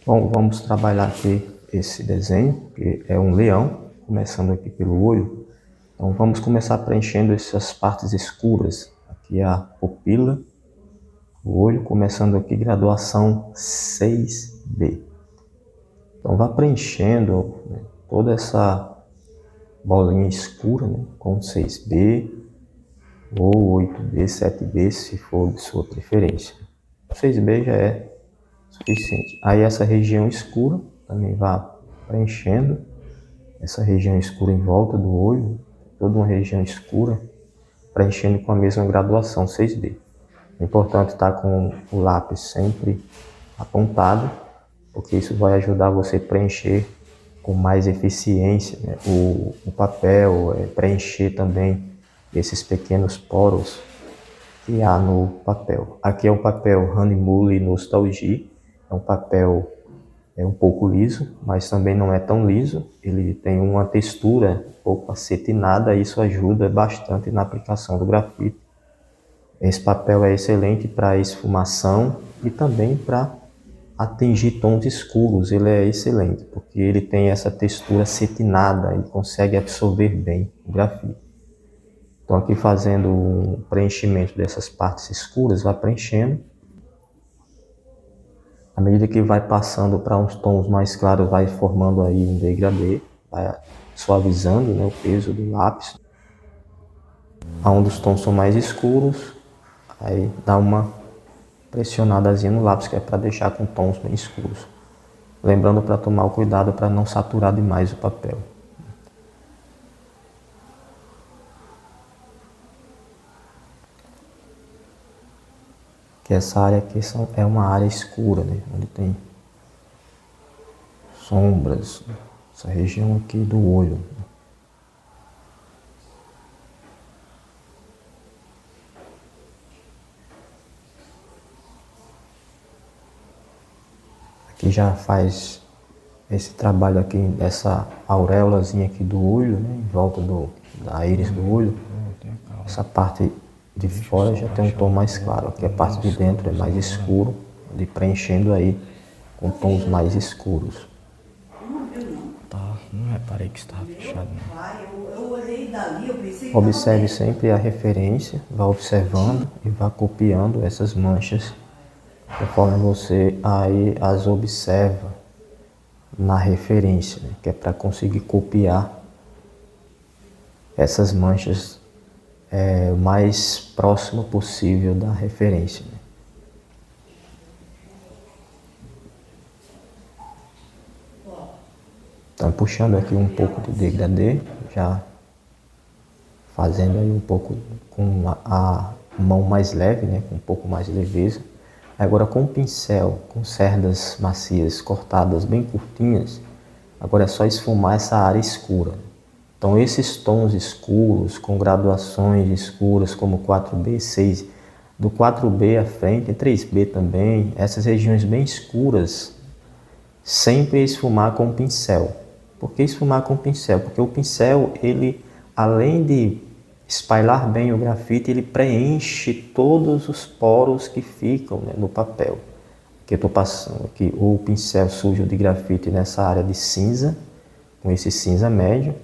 Bom, vamos trabalhar aqui esse desenho, que é um leão, começando aqui pelo olho. Então vamos começar preenchendo essas partes escuras. Aqui é a pupila, o olho, começando aqui graduação 6B. Então vá preenchendo, né, toda essa bolinha escura, né, com 6B ou 8B, 7B, se for de sua preferência. 6B já é suficiente. Aí essa região escura também vá preenchendo essa região escura em volta do olho, toda uma região escura, preenchendo com a mesma graduação 6B. É importante estar com o lápis sempre apontado, porque isso vai ajudar você a preencher com mais eficiência, né, o papel, preencher também esses pequenos poros que há no papel. Aqui é um papel Hahnemuhle Nostalgie, é um papel um pouco liso, mas também não é tão liso, ele tem uma textura um pouco acetinada, isso ajuda bastante na aplicação do grafite. Esse papel é excelente para esfumação e também para atingir tons escuros, ele é excelente, porque ele tem essa textura acetinada, ele consegue absorver bem o grafite. Então aqui fazendo um preenchimento dessas partes escuras, vai preenchendo. À medida que vai passando para uns tons mais claros, vai formando aí um degradê, vai suavizando, né, o peso do lápis. Onde os tons são mais escuros, aí dá uma pressionadazinha no lápis, que é para deixar com tons bem escuros. Lembrando para tomar o cuidado para não saturar demais o papel. Que essa área aqui é uma área escura, né? Onde tem sombras, essa região aqui do olho. Aqui já faz esse trabalho aqui, dessa auréolazinha aqui do olho, né? Em volta da íris do olho. Essa parte de fora já tem um tom mais claro, aqui a parte de dentro é mais escuro, de preenchendo aí com tons mais escuros. Tá, não reparei que estava fechado, não. Observe sempre a referência, vá observando e vá copiando essas manchas, conforme você aí as observa na referência, né? Que é para conseguir copiar essas manchas o mais próximo possível da referência, né? Então puxando aqui um pouco de degradê, já fazendo aí um pouco com a mão mais leve, né, com um pouco mais de leveza. Agora com o pincel, com cerdas macias cortadas bem curtinhas, agora é só esfumar essa área escura. Então esses tons escuros, com graduações escuras como 4B, 6, do 4B à frente, 3B também, essas regiões bem escuras, sempre esfumar com o pincel. Por que esfumar com o pincel? Porque o pincel, ele, além de espalhar bem o grafite, ele preenche todos os poros que ficam, né, no papel. Aqui eu estou passando aqui o pincel sujo de grafite nessa área de cinza, com esse cinza médio.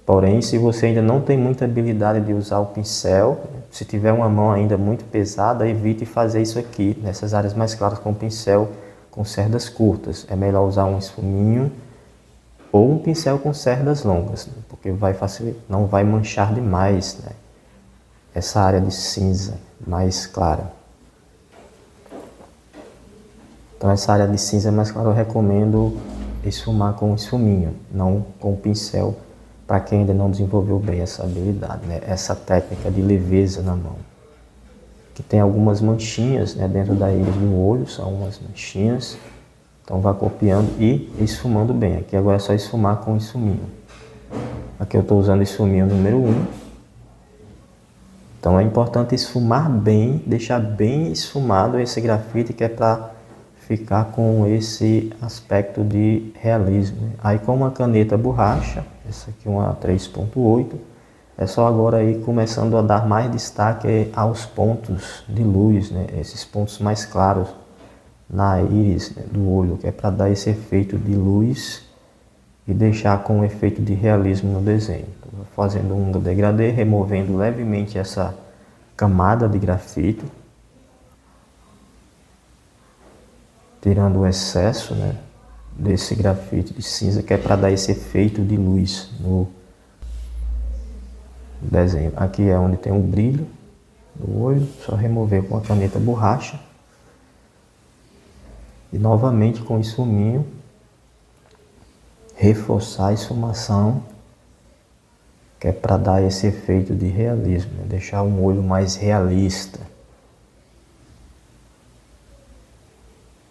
Porém, se você ainda não tem muita habilidade de usar o pincel, se tiver uma mão ainda muito pesada, evite fazer isso aqui, nessas áreas mais claras com o pincel com cerdas curtas. É melhor usar um esfuminho ou um pincel com cerdas longas, né? Porque vai facilitar, não vai manchar demais, né, essa área de cinza mais clara. Então essa área de cinza mais clara eu recomendo esfumar com um esfuminho, não com o pincel, para quem ainda não desenvolveu bem essa habilidade, né, essa técnica de leveza na mão. Que tem algumas manchinhas, né, dentro da íris do olho, são umas manchinhas. Então vá copiando e esfumando bem. Aqui agora é só esfumar com o esfuminho. Aqui eu estou usando o esfuminho número 1. Então é importante esfumar bem, deixar bem esfumado esse grafite, que é para ficar com esse aspecto de realismo, né? Aí com uma caneta borracha, essa aqui é uma 3.8, é só agora aí começando a dar mais destaque aos pontos de luz, né? Esses pontos mais claros na íris, né, do olho, que é para dar esse efeito de luz e deixar com um efeito de realismo no desenho. Então, fazendo um degradê, removendo levemente essa camada de grafite, tirando o excesso, né, desse grafite de cinza, que é para dar esse efeito de luz no desenho. Aqui é onde tem um brilho do olho, só remover com a caneta borracha. E novamente com o esfuminho, reforçar a esfumação, que é para dar esse efeito de realismo, né? Deixar um olho mais realista.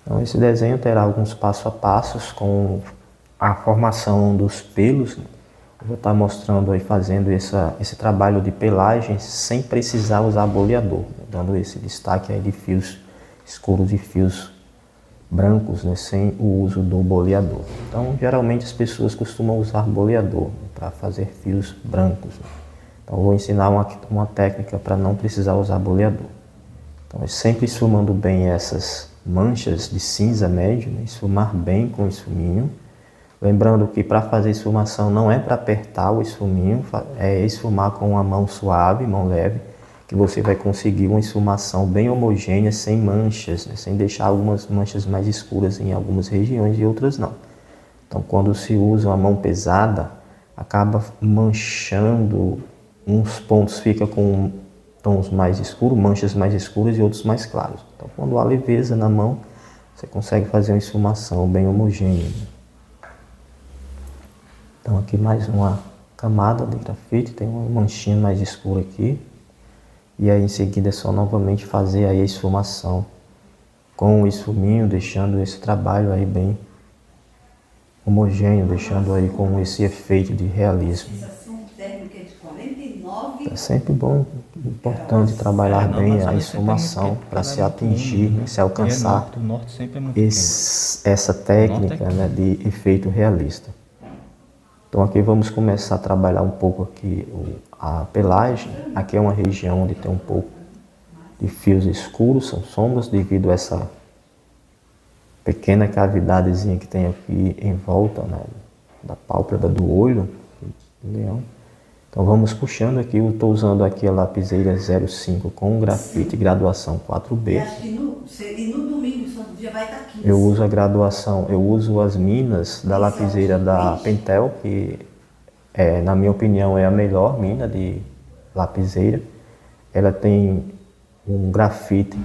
Então esse desenho terá alguns passo a passos com a formação dos pelos, né? Eu vou estar mostrando aí, fazendo esse trabalho de pelagem sem precisar usar boleador, né? Dando esse destaque aí de fios escuros e fios brancos, né? Sem o uso do boleador. Então geralmente as pessoas costumam usar boleador, né? Para fazer fios brancos, né? Então eu vou ensinar uma técnica para não precisar usar boleador. Então é sempre esfumando bem essas manchas de cinza médio, né? Esfumar bem com o esfuminho. Lembrando que para fazer esfumação não é para apertar o esfuminho, é esfumar com uma mão suave, mão leve, que você vai conseguir uma esfumação bem homogênea, sem manchas, né? Sem deixar algumas manchas mais escuras em algumas regiões e outras não. Então quando se usa uma mão pesada, acaba manchando, uns pontos fica com tons mais escuros, manchas mais escuras e outros mais claros. Então quando há leveza na mão, você consegue fazer uma esfumação bem homogênea. Então aqui mais uma camada de grafite, tem uma manchinha mais escura aqui. E aí em seguida é só novamente fazer aí a esfumação com o esfuminho, deixando esse trabalho aí bem homogêneo, deixando aí com esse efeito de realismo. É sempre bom, importante trabalhar bem a esfumação para se atingir, né, se alcançar essa técnica, né, de efeito realista. Então aqui vamos começar a trabalhar um pouco aqui a pelagem. Aqui é uma região onde tem um pouco de fios escuros, são sombras devido a essa pequena cavidadezinha que tem aqui em volta, né, da pálpebra do olho do leão. Então vamos puxando aqui, eu estou usando aqui a lapiseira 05 com grafite graduação 4B. E no domingo, Santo Dia, vai estar 15. Eu uso a graduação, eu uso as minas da lapiseira da Pentel, que na minha opinião é a melhor mina de lapiseira. Ela tem um grafite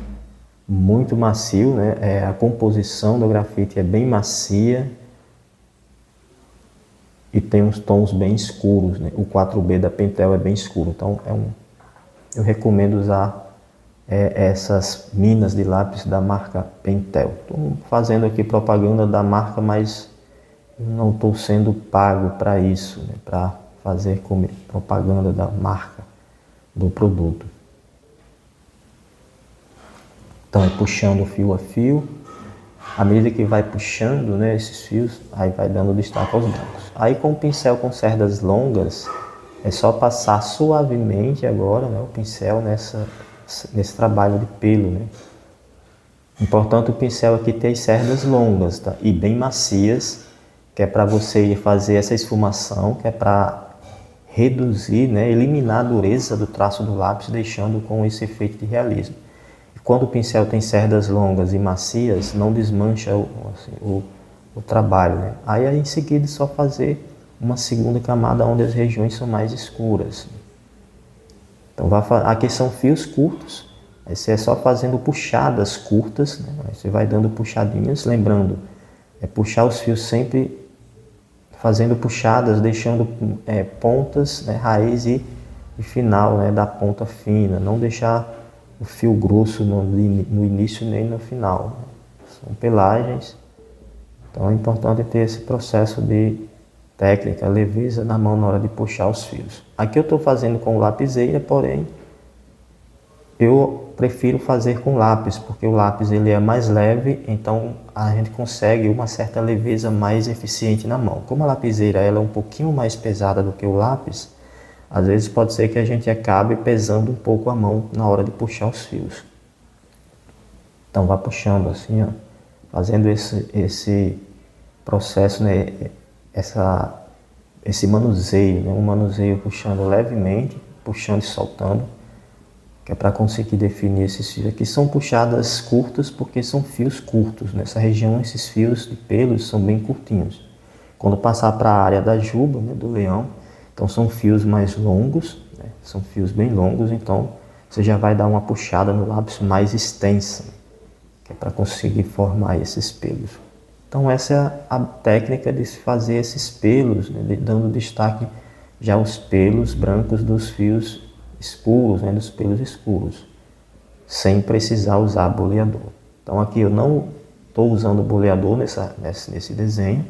muito macio, né? A composição do grafite é bem macia e tem uns tons bem escuros, né? O 4B da Pentel é bem escuro, então eu recomendo usar essas minas de lápis da marca Pentel. Estou fazendo aqui propaganda da marca, mas não estou sendo pago para isso, né? Para fazer propaganda da marca do produto. Então é puxando fio a fio. À medida que vai puxando, né, esses fios, aí vai dando destaque aos brancos. Aí com o pincel com cerdas longas, é só passar suavemente agora, né, o pincel nesse trabalho de pelo, né. Importante o pincel aqui ter as cerdas longas, tá? E bem macias, que é para você fazer essa esfumação, que é para reduzir, né, eliminar a dureza do traço do lápis, deixando com esse efeito de realismo. Quando o pincel tem cerdas longas e macias, não desmancha o trabalho, né? Aí em seguida é só fazer uma segunda camada onde as regiões são mais escuras. Então aqui são fios curtos, aí você é só fazendo puxadas curtas, né? Aí você vai dando puxadinhas, lembrando, puxar os fios sempre fazendo puxadas, deixando pontas, né, raiz e final, né, da ponta fina, não deixar o fio grosso no início nem no final. São pelagens, então é importante ter esse processo de técnica, leveza na mão na hora de puxar os fios. Aqui eu estou fazendo com lapiseira, porém eu prefiro fazer com lápis, porque o lápis ele é mais leve, então a gente consegue uma certa leveza mais eficiente na mão. Como a lapiseira ela é um pouquinho mais pesada do que o lápis, às vezes pode ser que a gente acabe pesando um pouco a mão na hora de puxar os fios. Então vá puxando assim, ó, fazendo esse processo, né, esse manuseio, né, um manuseio puxando levemente, puxando e soltando, que é para conseguir definir esses fios. Aqui são puxadas curtas porque são fios curtos. Nessa região, esses fios de pelos são bem curtinhos. Quando passar para a área da juba, né, do leão, então são fios mais longos, né, são fios bem longos, então você já vai dar uma puxada no lápis mais extensa, que é para conseguir formar esses pelos. Então essa é a técnica de se fazer esses pelos, né, dando destaque já aos pelos brancos dos fios escuros, né, dos pelos escuros, sem precisar usar boleador. Então aqui eu não estou usando boleador nesse desenho,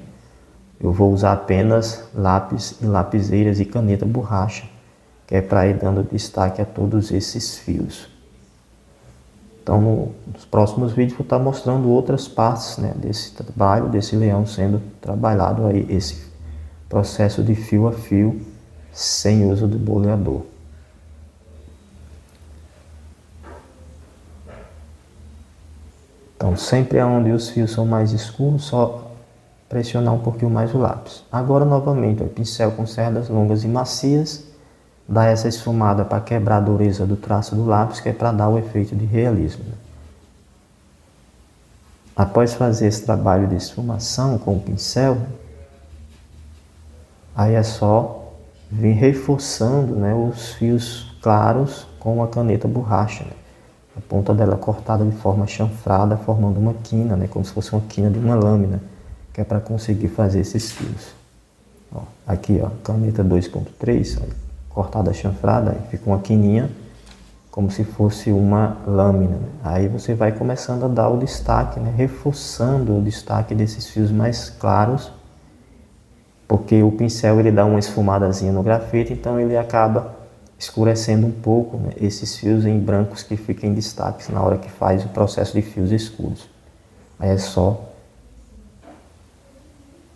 eu vou usar apenas lápis e lapiseiras e caneta borracha, que é para ir dando destaque a todos esses fios. Então, nos próximos vídeos vou estar mostrando outras partes, né, desse trabalho, desse leão sendo trabalhado aí, esse processo de fio a fio, sem uso do boleador. Então, sempre onde os fios são mais escuros, só pressionar um pouquinho mais o lápis. Agora, novamente, o pincel com cerdas longas e macias, dá essa esfumada para quebrar a dureza do traço do lápis, que é para dar o efeito de realismo. Após fazer esse trabalho de esfumação com o pincel, aí é só vir reforçando, né, os fios claros com a caneta borracha, né? A ponta dela cortada de forma chanfrada, formando uma quina, né, como se fosse uma quina de uma lâmina, que é para conseguir fazer esses fios. Ó, aqui, ó, caneta 2.3, cortada chanfrada, aí fica uma quininha, como se fosse uma lâmina, né? Aí você vai começando a dar o destaque, né, reforçando o destaque desses fios mais claros, porque o pincel ele dá uma esfumadazinha no grafite, então ele acaba escurecendo um pouco, né, esses fios em brancos que ficam em destaque na hora que faz o processo de fios escuros. Aí é só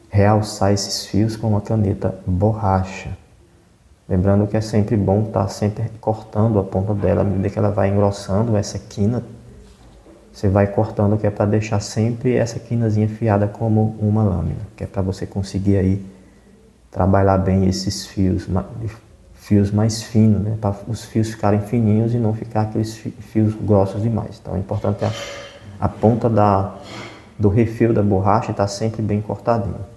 realçar esses fios com uma caneta borracha. Lembrando que é sempre bom estar sempre cortando a ponta dela, à medida que ela vai engrossando essa quina, você vai cortando, que é para deixar sempre essa quinazinha afiada como uma lâmina, que é para você conseguir aí trabalhar bem esses fios mais finos, né, para os fios ficarem fininhos e não ficar aqueles fios grossos demais. Então é importante a ponta do refil da borracha estar sempre bem cortadinha.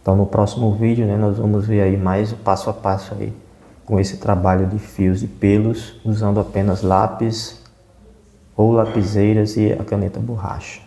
Então no próximo vídeo, né, nós vamos ver aí mais o passo a passo aí com esse trabalho de fios de pelos, usando apenas lápis ou lapiseiras e a caneta borracha.